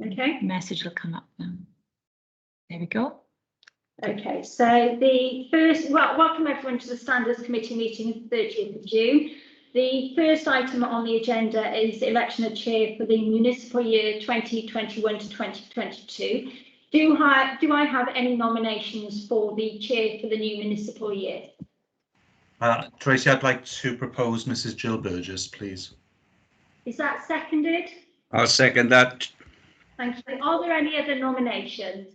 Okay. Message will come up now. There we go. Okay, so the first, welcome everyone to the Standards Committee meeting of the 30th of June. The first item on the agenda is election of chair for the municipal year 2021 to 2022. Do I have any nominations for the chair for the new municipal year? Tracy, I'd like to propose Mrs. Jill Burgess, please. Is that seconded? I'll second that. Thank you. Are there any other nominations?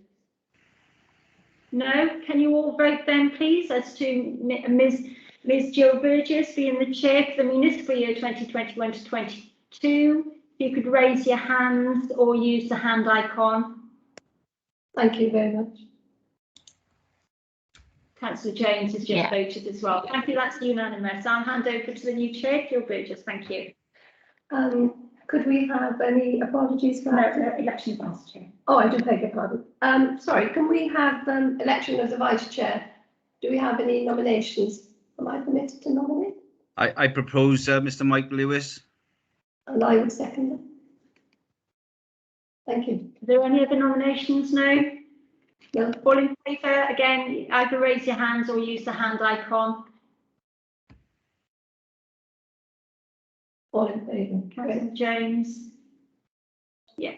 No? Can you all vote then, please, as to Ms. Jill Burgess being the chair for the municipal year 2021 to 22? If you could raise your hands or use the hand icon. Thank you very much. Councillor Jones has just voted as well. Thank you, that's unanimous. I'll hand over to the new chair, Jill Burgess. Thank you. Could we have any apologies for that? No, election of vice chair. Oh, I do beg your pardon. Sorry, can we have election of the vice chair? Do we have any nominations? Am I permitted to nominate? I propose Mr. Mike Lewis. And I would second it. Thank you. Are there any other nominations? No? No. All in favour? Again, either raise your hands or use the hand icon. All in favour. Councillor Jones. Yeah.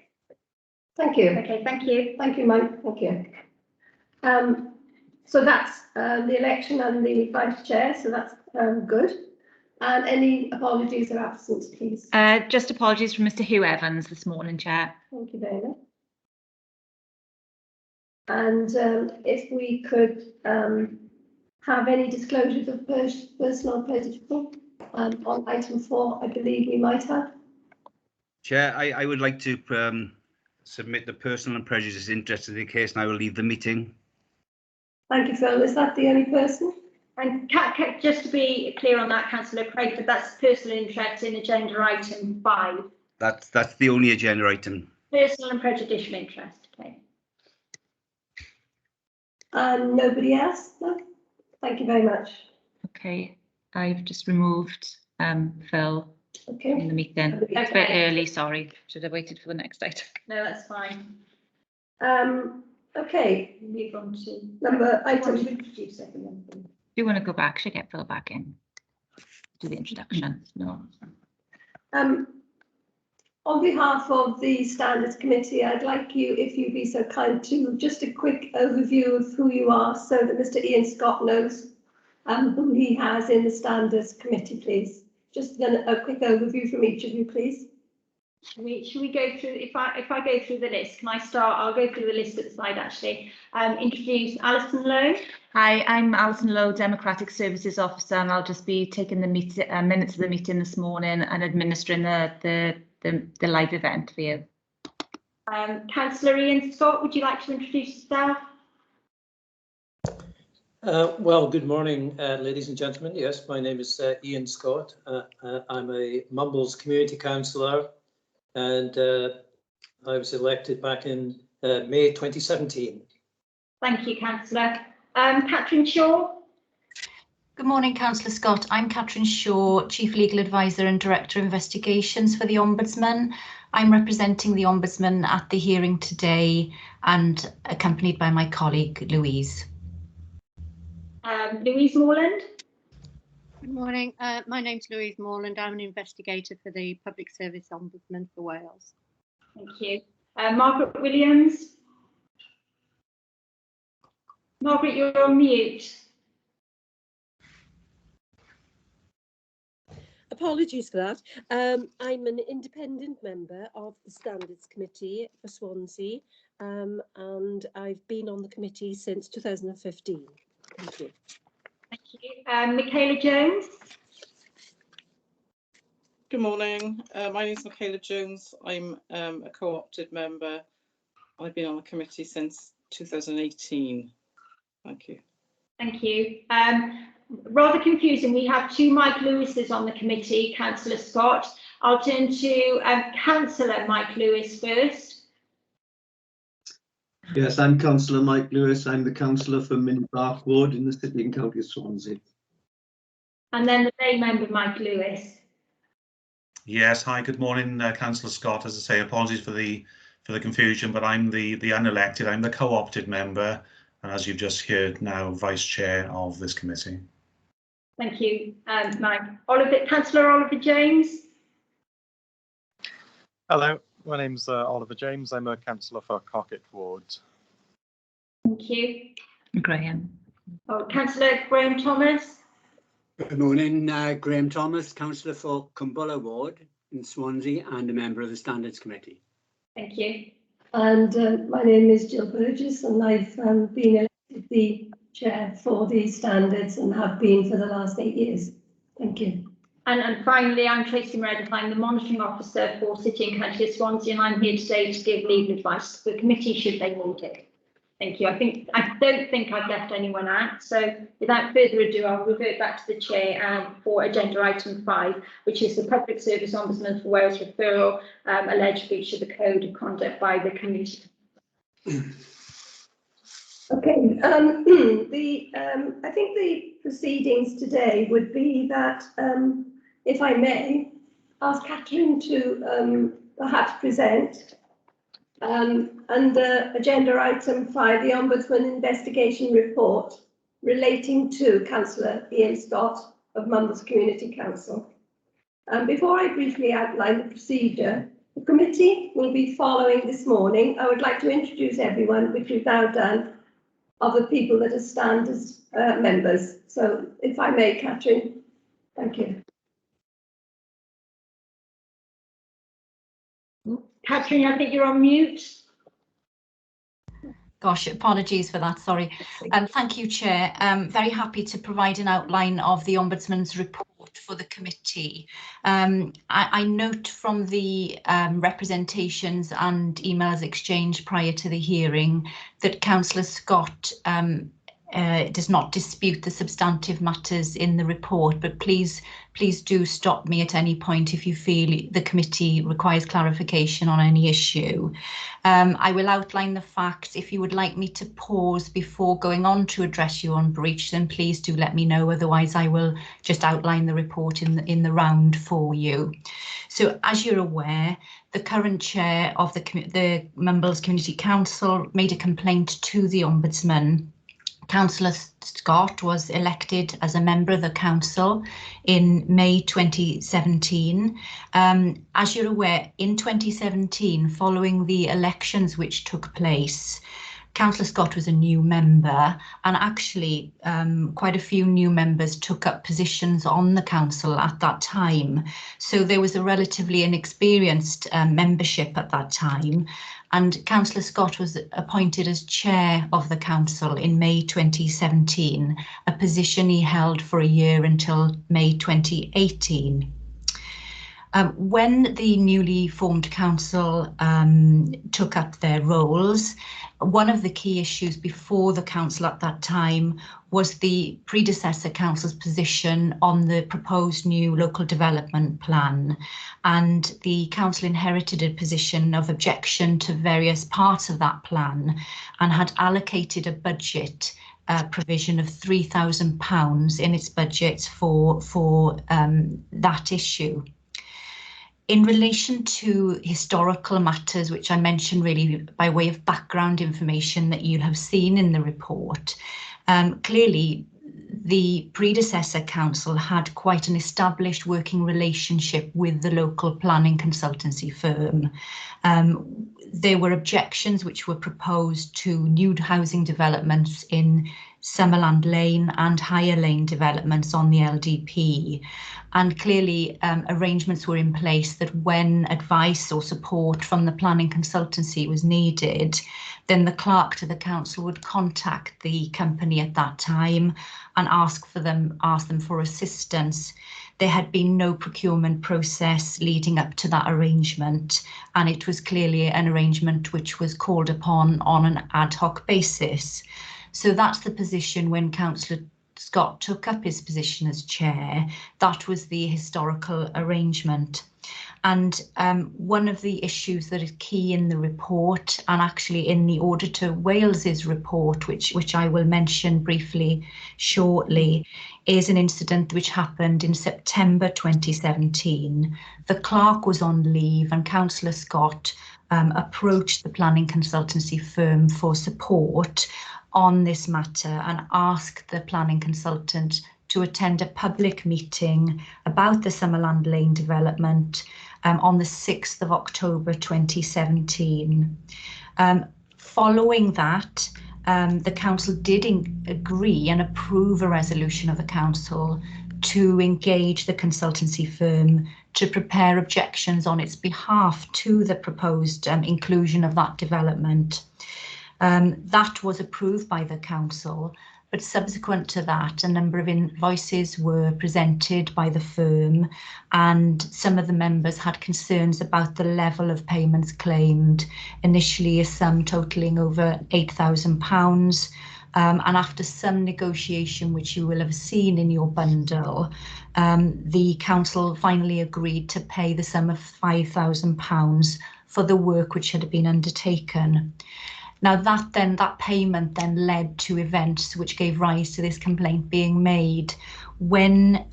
Thank you. Okay, thank you. Thank you, Mike. Thank you. So that's the election and the vice chair. So that's good. And any apologies or absence, please? Just apologies from Mr. Hugh Evans this morning, Chair. Thank you very much. And if we could have any disclosures of personal prejudicial on item 4, I believe we might have. Chair, I would like to submit the personal and prejudice interest in the case, and I will leave the meeting. Thank you, Phil. Is that the only person? And just to be clear on that, Councillor Craig, but that's personal interest in agenda item 5. That's the only agenda item. Personal and prejudicial interest. Okay. And nobody else? No? Thank you very much. Okay, I've just removed Phil Okay. in the meeting. It's a bit early, sorry. Should have waited for the next item. No, that's fine. Okay. Move on to Number item. Introduce everyone. Do you want to go back? Should I get Phil back in? Do the introduction? No. On behalf of the Standards Committee, I'd like you, if you'd be so kind, to just a quick overview of who you are so that Mr. Ian Scott knows who he has in the Standards Committee, please. Just a quick overview from each of you, please. Should we go through, if I go through the list, can I start? I'll go through the list at the side actually. Introduce Alison Lowe. Hi, I'm Alison Lowe, Democratic Services Officer, and I'll just be taking the minutes of the meeting this morning and administering the live event for you. Councillor Ian Scott, would you like to introduce yourself? Well, good morning, ladies and gentlemen. Yes, my name is Ian Scott. I'm a Mumbles Community Councillor, and I was elected back in May 2017. Thank you, Councillor. Catherine Shaw. Good morning, Councillor Scott. I'm Catherine Shaw, Chief Legal Advisor and Director of Investigations for the Ombudsman. I'm representing the Ombudsman at the hearing today and accompanied by my colleague, Louise. Louise Morland. Good morning. My name's Louise Morland. I'm an investigator for the Public Service Ombudsman for Wales. Thank you. Margaret Williams. Margaret, you're on mute. Apologies for that. I'm an independent member of the Standards Committee for Swansea, and I've been on the committee since 2015. Thank you. Thank you. Michaela Jones. Good morning. My name is Michaela Jones. I'm a co-opted member. I've been on the committee since 2018. Thank you. Thank you. Rather confusing, we have two Mike Lewises on the committee, Councillor Scott. I'll turn to Councillor Mike Lewis first. Yes, I'm Councillor Mike Lewis. I'm the councillor for Minbark Ward in the City and County of Swansea. And then the lay member, Mike Lewis. Yes, hi, good morning, Councillor Scott. As I say, apologies for the for the confusion, but I'm the unelected, I'm the co-opted member, and as you've just heard now, Vice Chair of this committee. Thank you, Mike. Councillor Oliver James. Hello, my name's Oliver James. I'm a councillor for Cocket Ward. Thank you. Graham. Oh, Councillor Graham Thomas. Good morning, Graham Thomas, councillor for Cumbulla Ward in Swansea and a member of the Standards Committee. Thank you. And my name is Jill Burgess, and I've been elected the chair for the standards and have been for the last 8 years. Thank you. And finally, I'm Tracy Meredith. I'm the monitoring officer for City and County of Swansea, and I'm here today to give legal advice to the committee should they need it. Thank you. I don't think I've left anyone out. So without further ado, I'll revert back to the chair for agenda item 5, which is the Public Service Ombudsman for Wales referral, alleged breach of the code of conduct by the committee. Okay, I think the proceedings today would be that, if I may, ask Catherine to perhaps present under agenda item 5, the Ombudsman investigation report relating to Councillor Ian Scott of Mumbles Community Council. Before I briefly outline the procedure the committee will be following this morning, I would like to introduce everyone, which we've now done, of the people that are standards members. So if I may, Catherine, thank you. Catherine, I think you're on mute. Gosh, apologies for that, sorry. Thank you, Chair. Very happy to provide an outline of the Ombudsman's report for the committee. I note from the representations and emails exchanged prior to the hearing that Councillor Scott does not dispute the substantive matters in the report, but please do stop me at any point if you feel the committee requires clarification on any issue. I will outline the facts. If you would like me to pause before going on to address you on breach, then please do let me know. Otherwise, I will just outline the report in the round for you. So, as you're aware, the current chair of the Mumbles Community Council made a complaint to the Ombudsman. Councillor Scott was elected as a member of the council in May 2017. As you're aware, in 2017, following the elections which took place, Councillor Scott was a new member, and actually quite a few new members took up positions on the council at that time. So there was a relatively inexperienced membership at that time. And Councillor Scott was appointed as chair of the council in May 2017, a position he held for a year until May 2018. When the newly formed council took up their roles, one of the key issues before the council at that time was the predecessor council's position on the proposed new local development plan, and the council inherited a position of objection to various parts of that plan and had allocated a budget provision of £3,000 in its budget for that issue. In relation to historical matters, which I mentioned really by way of background information that you'll have seen in the report, clearly the predecessor council had quite an established working relationship with the local planning consultancy firm. There were objections which were proposed to new housing developments in Summerland Lane and Higher Lane developments on the LDP. And clearly arrangements were in place that when advice or support from the planning consultancy was needed, then the clerk to the council would contact the company at that time and ask them for assistance. There had been no procurement process leading up to that arrangement, and it was clearly an arrangement which was called upon on an ad hoc basis. So that's the position when Councillor Scott took up his position as chair. That was the historical arrangement. And one of the issues that is key in the report, and actually in the Auditor Wales's report, which I will mention briefly shortly, is an incident which happened in September 2017. The clerk was on leave and Councillor Scott approached the planning consultancy firm for support on this matter and asked the planning consultant to attend a public meeting about the Summerland Lane development on the 6th of October 2017. Following that, the council did agree and approve a resolution of the council to engage the consultancy firm to prepare objections on its behalf to the proposed inclusion of that development. That was approved by the council, but subsequent to that, a number of invoices were presented by the firm and some of the members had concerns about the level of payments claimed, initially a sum totalling over £8,000. And after some negotiation, which you will have seen in your bundle, the council finally agreed to pay the sum of £5,000 for the work which had been undertaken. Now that payment then led to events which gave rise to this complaint being made. When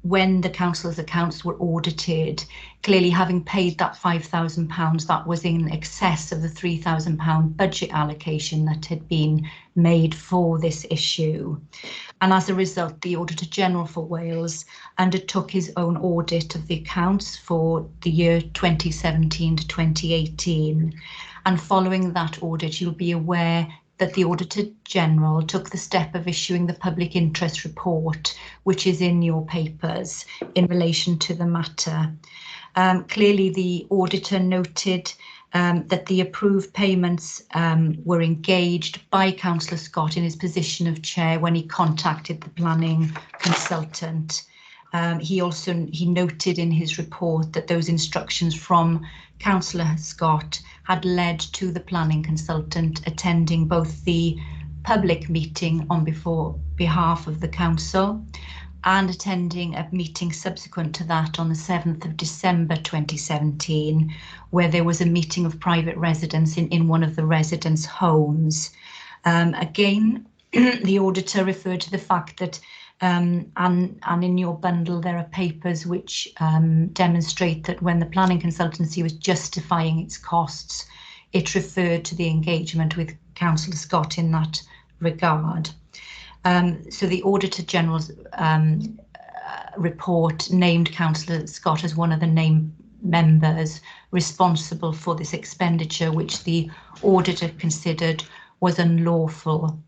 the council's accounts were audited, clearly having paid that £5,000, that was in excess of the £3,000 budget allocation that had been made for this issue. And as a result, the Auditor General for Wales undertook his own audit of the accounts for the year 2017 to 2018. And following that audit, you'll be aware that the Auditor General took the step of issuing the public interest report, which is in your papers in relation to the matter. Clearly, the auditor noted that the approved payments were engaged by Councillor Scott in his position of chair when he contacted the planning consultant. He noted in his report that those instructions from Councillor Scott had led to the planning consultant attending both the public meeting on behalf of the council and attending a meeting subsequent to that on the 7th of December 2017, where there was a meeting of private residents in one of the residents' homes. Again, the auditor referred to the fact that and in your bundle there are papers which demonstrate that when the planning consultancy was justifying its costs, it referred to the engagement with Councillor Scott in that regard. So the Auditor General's report named Councillor Scott as one of the named members responsible for this expenditure, which the auditor considered was unlawful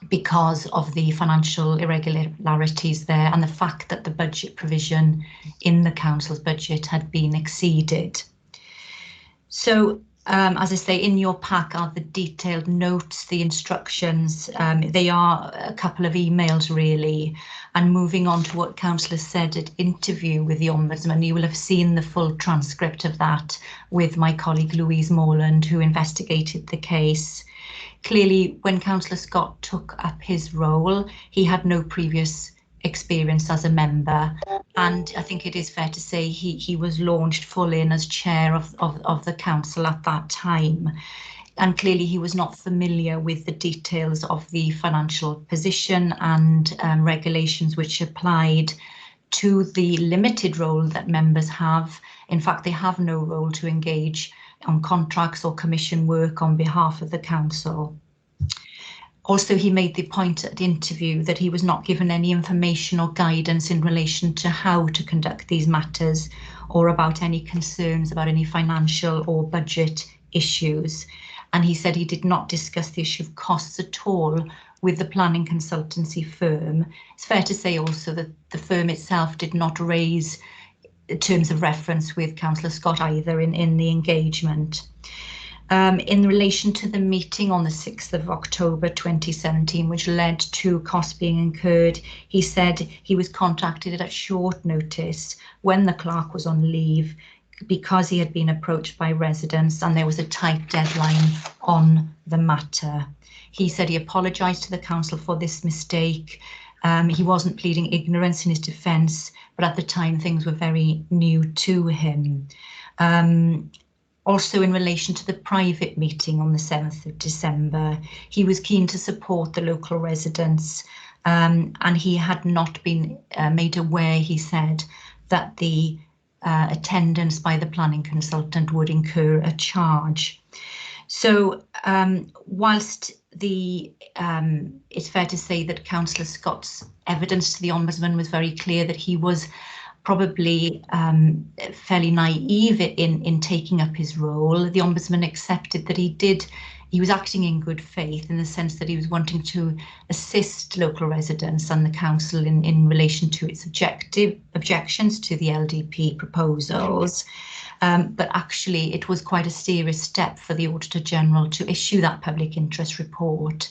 because of the financial irregularities there and the fact that the budget provision in the council's budget had been exceeded. So, as I say, in your pack are the detailed notes, the instructions. They are a couple of emails really. And moving on to what Councillor said at interview with the Ombudsman, you will have seen the full transcript of that with my colleague Louise Morland, who investigated the case. Clearly, when Councillor Scott took up his role, he had no previous experience as a member, and I think it is fair to say he was launched full in as chair of the council at that time. And clearly he was not familiar with the details of the financial position and regulations which applied to the limited role that members have. In fact, they have no role to engage on contracts or commission work on behalf of the council. Also, he made the point at the interview that he was not given any information or guidance in relation to how to conduct these matters or about any concerns about any financial or budget issues. And he said he did not discuss the issue of costs at all with the planning consultancy firm. It's fair to say also that the firm itself did not raise terms of reference with Councillor Scott either in the engagement. In relation to the meeting on the 6th of October 2017, which led to costs being incurred, he said he was contacted at short notice when the clerk was on leave because he had been approached by residents and there was a tight deadline on the matter. He said he apologised to the council for this mistake. He wasn't pleading ignorance in his defence, but at the time things were very new to him. Also, in relation to the private meeting on the 7th of December, he was keen to support the local residents and he had not been made aware, he said, that the attendance by the planning consultant would incur a charge. So whilst it's fair to say that Councillor Scott's evidence to the Ombudsman was very clear that he was probably fairly naive in taking up his role, the Ombudsman accepted that he was acting in good faith in the sense that he was wanting to assist local residents and the council in relation to its objections to the LDP proposals. But actually it was quite a serious step for the Auditor General to issue that public interest report.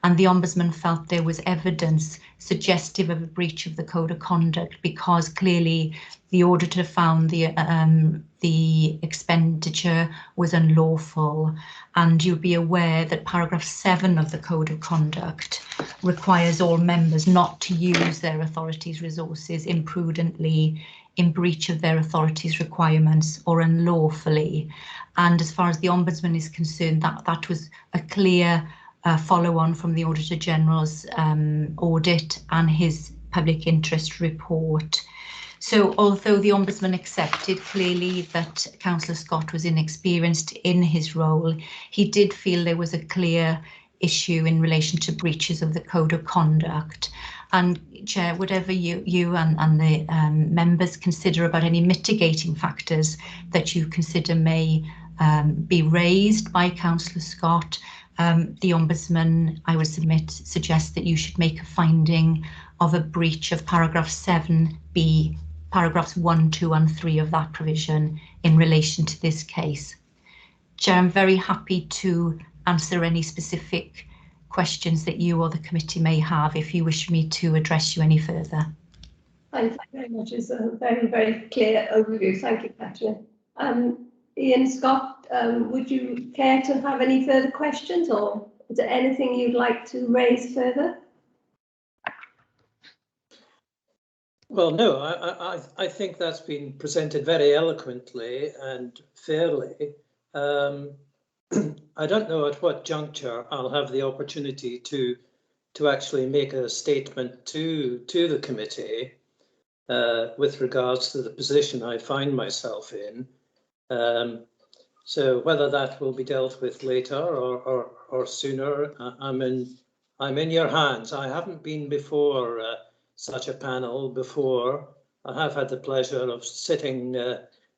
And the Ombudsman felt there was evidence suggestive of a breach of the Code of Conduct because clearly the auditor found the expenditure was unlawful. And you'll be aware that paragraph 7 of the Code of Conduct requires all members not to use their authority's resources imprudently, in breach of their authority's requirements or unlawfully. And as far as the Ombudsman is concerned, that was a clear follow on from the Auditor General's audit and his public interest report. So although the Ombudsman accepted clearly that Councillor Scott was inexperienced in his role, he did feel there was a clear issue in relation to breaches of the Code of Conduct. And Chair, whatever you and the members consider about any mitigating factors that you consider may be raised by Councillor Scott, the Ombudsman, I would suggest that you should make a finding of a breach of paragraph 7b, paragraphs 1, 2 and 3 of that provision in relation to this case. Chair, I'm very happy to answer any specific questions that you or the committee may have if you wish me to address you any further. Thank you very much. It's a very, very clear overview. Thank you, Catherine. Ian Scott, would you care to have any further questions, or is there anything you'd like to raise further? Well, no, I think that's been presented very eloquently and fairly. I don't know at what juncture I'll have the opportunity to actually make a statement to the committee with regards to the position I find myself in. So whether that will be dealt with later or sooner, I'm in your hands. I haven't been before such a panel before. I have had the pleasure of sitting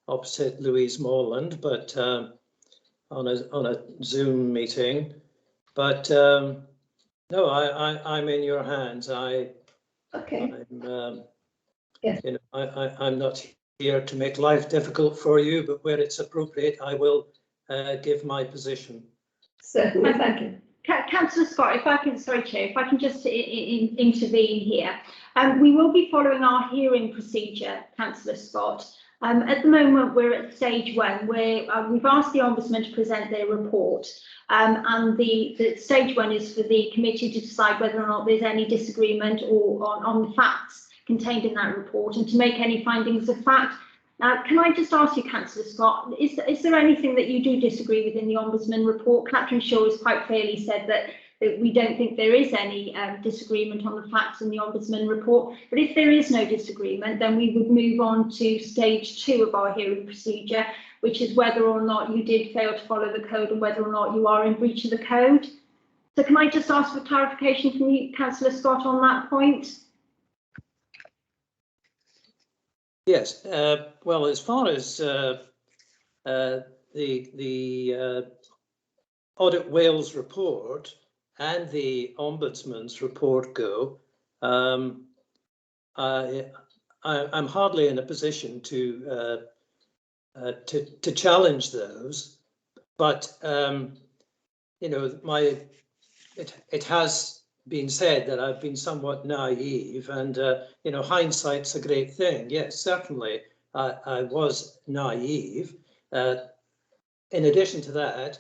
opposite Louise Morland, but on a Zoom meeting. But no, I'm in your hands. Okay. Yes. You know, I'm not here to make life difficult for you, but where it's appropriate, I will give my position. Certainly, thank you. Councillor Scott, if I can, sorry Chair, if I can just intervene here. We will be following our hearing procedure, Councillor Scott. At the moment, we're at stage 1, where we've asked the Ombudsman to present their report, and the stage 1 is for the committee to decide whether or not there's any disagreement or on the facts contained in that report and to make any findings of fact. Now, can I just ask you, Councillor Scott, is there anything that you do disagree with in the Ombudsman report? Catherine Shaw has quite clearly said that we don't think there is any disagreement on the facts in the Ombudsman report. But if there is no disagreement, then we would move on to stage 2 of our hearing procedure, which is whether or not you did fail to follow the code and whether or not you are in breach of the code. So can I just ask for clarification from you, Councillor Scott, on that point? Yes, well, as far as the Audit Wales report and the Ombudsman's report go, I'm hardly in a position to challenge those, but you know, it has been said that I've been somewhat naive, and you know, hindsight's a great thing. Yes, certainly I was naive. In addition to that,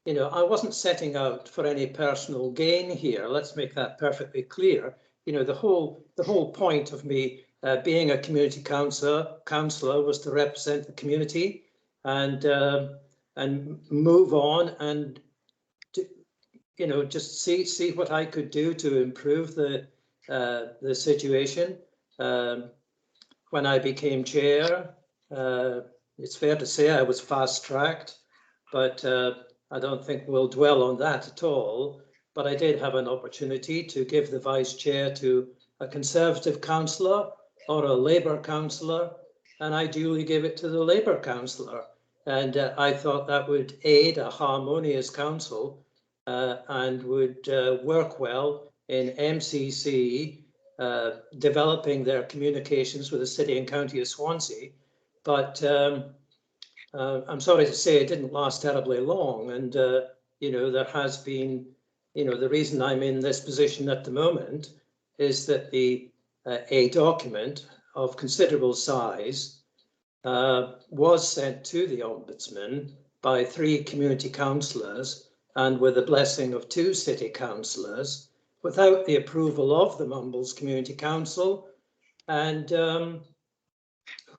you know, I wasn't setting out for any personal gain here. Let's make that perfectly clear. You know, the whole point of me being a community councillor was to represent the community and move on and you know, just see what I could do to improve the situation. When I became chair, it's fair to say I was fast-tracked, but I don't think we'll dwell on that at all. But I did have an opportunity to give the vice chair to a Conservative councillor or a Labour councillor, and I duly gave it to the Labour councillor. And I thought that would aid a harmonious council and would work well in MCC developing their communications with the City and County of Swansea. But I'm sorry to say it didn't last terribly long. And, you know, there has been, you know, the reason I'm in this position at the moment is that a document of considerable size was sent to the Ombudsman by 3 community councillors and with the blessing of 2 city councillors without the approval of the Mumbles Community Council, and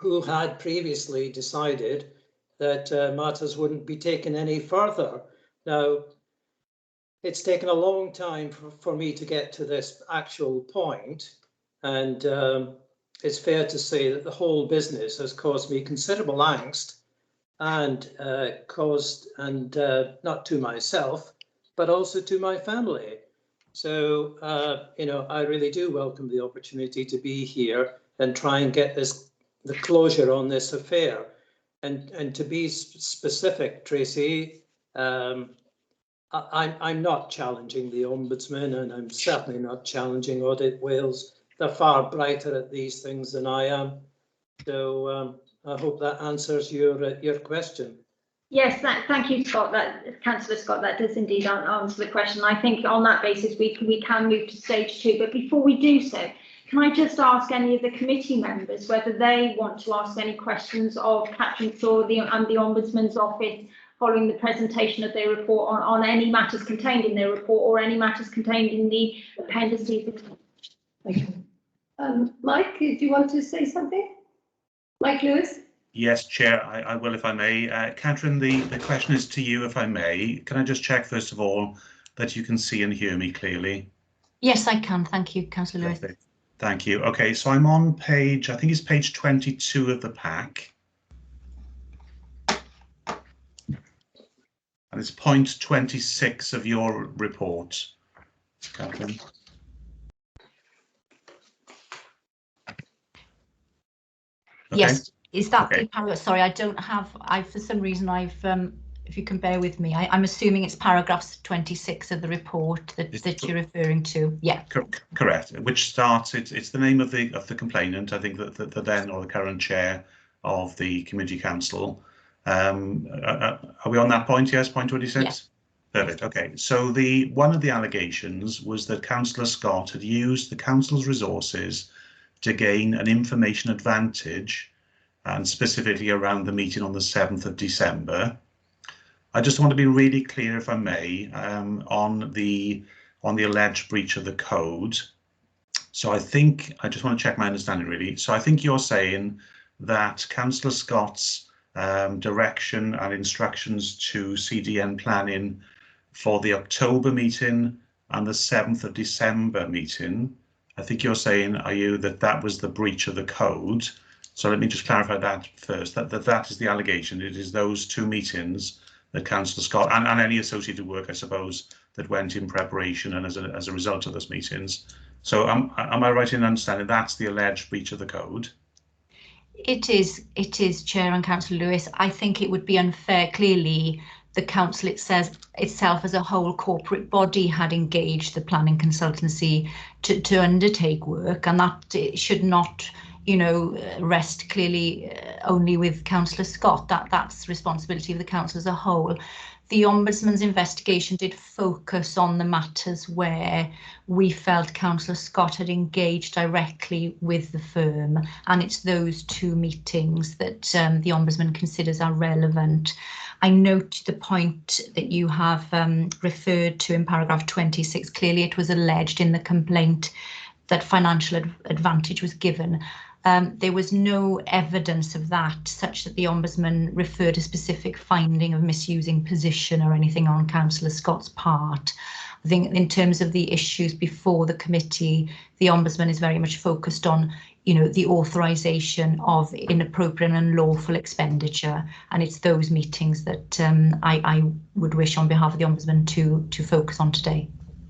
who had previously decided that matters wouldn't be taken any further. Now, it's taken a long time for me to get to this actual point, and it's fair to say that the whole business has caused me considerable angst and not to myself, but also to my family. So, you know, I really do welcome the opportunity to be here and try and get the closure on this affair. And to be specific, Tracy, I'm not challenging the Ombudsman, and I'm certainly not challenging Audit Wales. They're far brighter at these things than I am. So I hope that answers your question. Yes, thank you, Scott. Councillor Scott, that does indeed answer the question. I think on that basis we can move to stage 2. But before we do so, can I just ask any of the committee members whether they want to ask any questions of Catherine Shaw and the Ombudsman's office following the presentation of their report on any matters contained in their report or any matters contained in the appendices? Mike, do you want to say something? Mike Lewis? Yes, Chair, I will if I may. Catherine, the question is to you if I may. Can I just check first of all that you can see and hear me clearly? Yes, I can. Thank you, Councillor Lewis. Perfect. Thank you. Okay, so I'm on page, I think it's page 22 of the pack. And it's point 26 of your report, Catherine. Okay. Yes, is that okay. the paragraph? Sorry, I don't have, for some reason if you can bear with me, I'm assuming it's paragraphs 26 of the report that you're referring to. Yeah. Correct. Which starts, it's the name of the complainant. I think that the then or the current chair of the community council. Are we on that point? Yes, point 26. Yeah. Perfect. Okay. So one of the allegations was that Councillor Scott had used the council's resources to gain an information advantage, and specifically around the meeting on the 7th of December. I just want to be really clear, if I may, on the alleged breach of the code. So I just want to check my understanding really. So I think you're saying that Councillor Scott's direction and instructions to CDN planning for the October meeting and the 7th of December meeting, I think you're saying, that was the breach of the code. So let me just clarify that first, that is the allegation. It is those 2 meetings that Councillor Scott and any associated work, I suppose, that went in preparation and as a result of those meetings. So am I right in understanding that's the alleged breach of the code? It is, Chair and Councillor Lewis. I think it would be unfair. Clearly, the council itself as a whole corporate body had engaged the planning consultancy to undertake work, and that it should not, you know, rest clearly only with Councillor Scott. That's the responsibility of the council as a whole. The Ombudsman's investigation did focus on the matters where we felt Councillor Scott had engaged directly with the firm, and it's those 2 meetings that the Ombudsman considers are relevant. I note the point that you have referred to in paragraph 26. Clearly, it was alleged in the complaint that financial advantage was given. there was no evidence of that, such that the Ombudsman referred a specific finding of misusing position or anything on Councillor Scott's part. I think in terms of the issues before the committee, the Ombudsman is very much focused on, the authorisation of inappropriate and unlawful expenditure, and it's those meetings that I would wish on behalf of the Ombudsman to focus on today.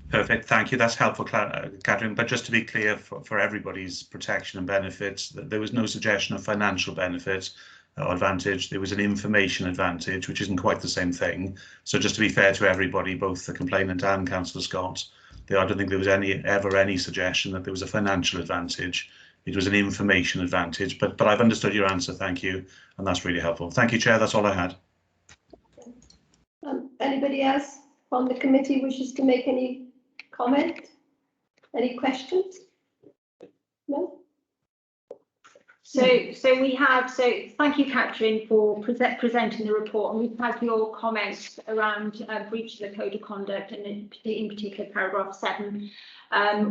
Perfect, thank you. That's helpful, Catherine. But just to be clear, for everybody's protection and benefits, there was no suggestion of financial benefit or advantage. There was an information advantage, which isn't quite the same thing. So just to be fair to everybody, both the complainant and Councillor Scott, I don't think there was ever any suggestion that there was a financial advantage. It was an information advantage. But I've understood your answer. Thank you, and that's really helpful. Thank you, Chair. That's all I had. Anybody else from the committee wishes to make any comment? Any questions? No? So thank you, Catherine, for presenting the report, and we've had your comments around breach of the code of conduct, and in particular paragraph 7.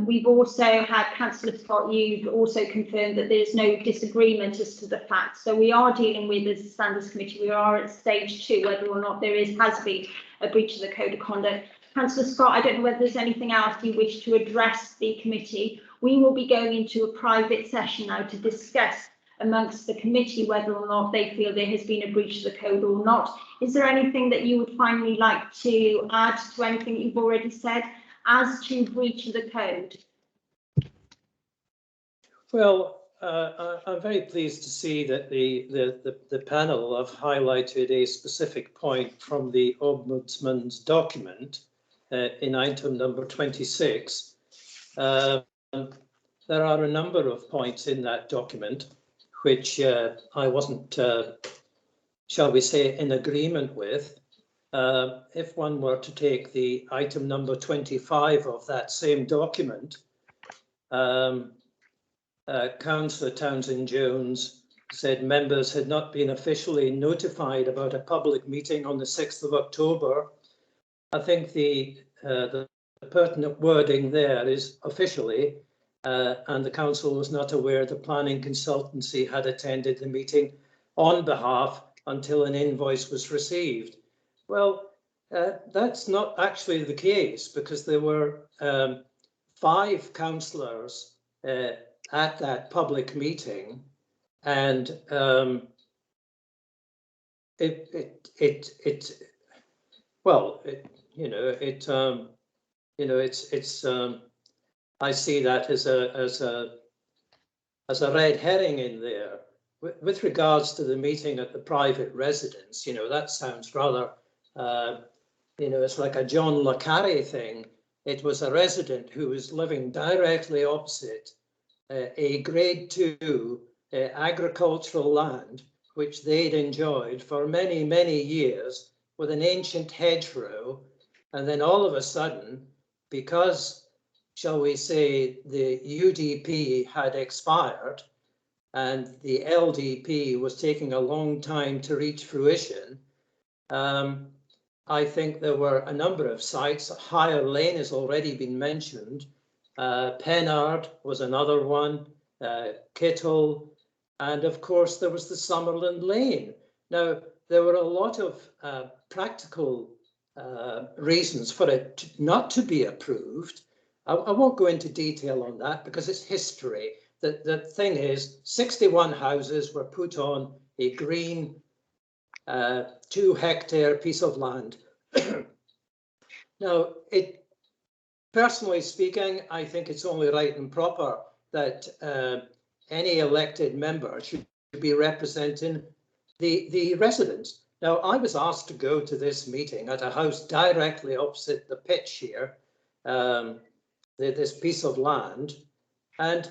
We've also had Councillor Scott, you've also confirmed that there's no disagreement as to the facts. So we are dealing with, as a standards committee, we are at stage 2, whether or not there has been a breach of the code of conduct. Councillor Scott, I don't know whether there's anything else you wish to address the committee. We will be going into a private session now to discuss amongst the committee whether or not they feel there has been a breach of the code or not. Is there anything that you would finally like to add to anything you've already said as to breach of the code? Well, I'm very pleased to see that the panel have highlighted a specific point from the Ombudsman's document in item number 26. There are a number of points in that document which I wasn't, shall we say, in agreement with. If one were to take the item number 25 of that same document, Councillor Townsend-Jones said members had not been officially notified about a public meeting on the 6th of October. I think the pertinent wording there is officially, and the council was not aware the planning consultancy had attended the meeting on behalf until an invoice was received. Well, that's not actually the case, because there were 5 councillors at that public meeting, and I see that as a red herring in there. With regards to the meeting at the private residence, that sounds rather, it's like a John le Carre thing. It was a resident who was living directly opposite a grade 2 agricultural land, which they'd enjoyed for many, many years with an ancient hedgerow. And then all of a sudden, because, shall we say, the UDP had expired and the LDP was taking a long time to reach fruition, I think there were a number of sites. Higher Lane has already been mentioned. Pennard was another one, Kittle, and of course there was the Summerland Lane. Now, there were a lot of practical reasons for it not to be approved. I won't go into detail on that because it's history. The thing is, 61 houses were put on a green 2-hectare piece of land. Now, personally speaking, I think it's only right and proper that any elected member should be representing the residents. Now, I was asked to go to this meeting at a house directly opposite the pitch here, this piece of land, and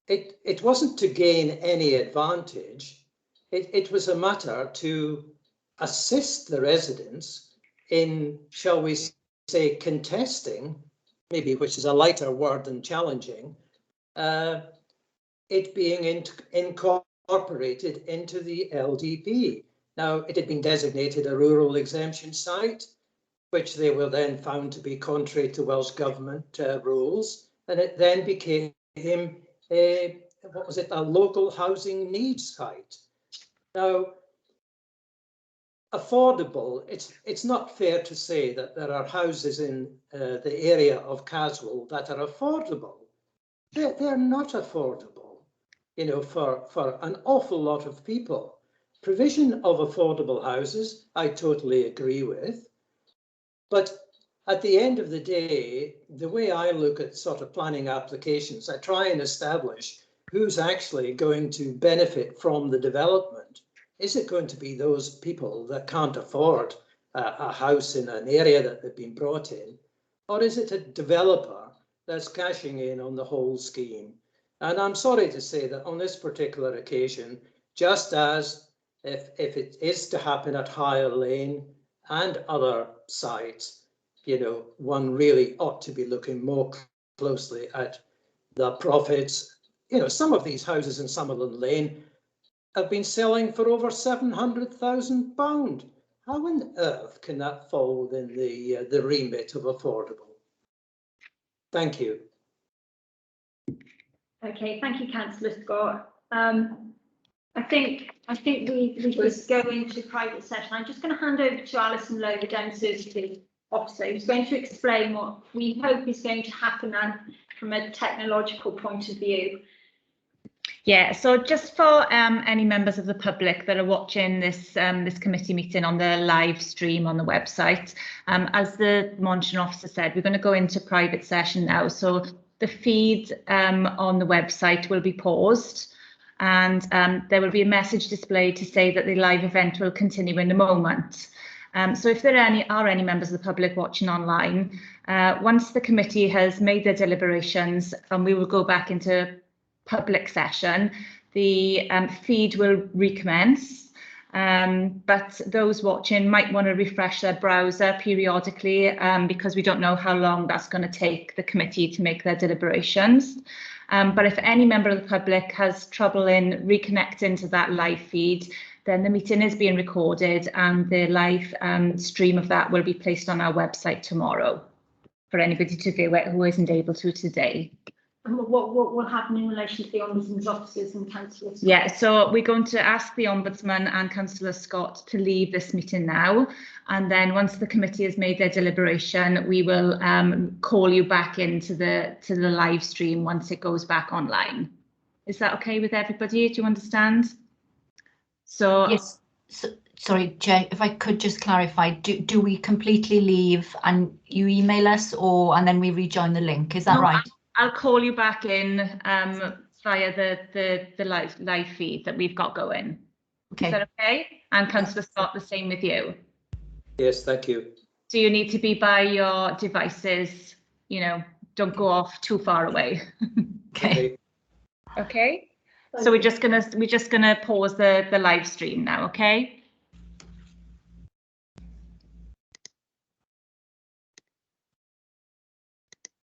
it wasn't to gain any advantage. It was a matter to assist the residents in, shall we say, contesting, maybe, which is a lighter word than challenging, it being incorporated into the LDP. Now, it had been designated a rural exemption site, which they were then found to be contrary to Welsh Government rules, and it then became what was it, a local housing needs site. Now, affordable, it's not fair to say that there are houses in the area of Caswell that are affordable. They're not affordable, you know, for an awful lot of people. Provision of affordable houses, I totally agree with. But at the end of the day, the way I look at sort of planning applications, I try and establish who's actually going to benefit from the development. Is it going to be those people that can't afford a house in an area that they've been brought in? Or is it a developer that's cashing in on the whole scheme? And I'm sorry to say that on this particular occasion, just as if it is to happen at Higher Lane and other sites, you know, one really ought to be looking more closely at the profits. You know, some of these houses in Summerland Lane have been selling for over £700,000. How on earth can that fall within the remit of affordable? Thank you. Okay, thank you, Councillor Scott. I think we just go into private session. I'm just going to hand over to Alison Lowe, the Demonstrative Officer, who's going to explain what we hope is going to happen now from a technological point of view. Yeah, so just for any members of the public that are watching this this committee meeting on the live stream on the website, as the monitoring officer said, we're going to go into private session now. So the feed on the website will be paused, and there will be a message displayed to say that the live event will continue in a moment. So if there are any members of the public watching online, once the committee has made their deliberations, and we will go back into public session, the feed will recommence, but those watching might want to refresh their browser periodically because we don't know how long that's going to take the committee to make their deliberations. But if any member of the public has trouble in reconnecting to that live feed, then the meeting is being recorded and the live stream of that will be placed on our website tomorrow for anybody to view it who isn't able to today. And what will happen in relation to the Ombudsman's officers and councillors? Yeah, so we're going to ask the Ombudsman and Councillor Scott to leave this meeting now, and then once the committee has made their deliberation, we will call you back into the live stream once it goes back online. Is that okay with everybody? Do you understand? So yes. So, sorry, Chair, if I could just clarify, do we completely leave and you email us, and then we rejoin the link? Is that right? I'll call you back in via the live feed that we've got going. Okay. Is that okay? And Councillor Scott, the same with you. Yes, thank you. So you need to be by your devices, you know, don't go off too far away. Okay. Okay. So we're just gonna pause the live stream now, okay?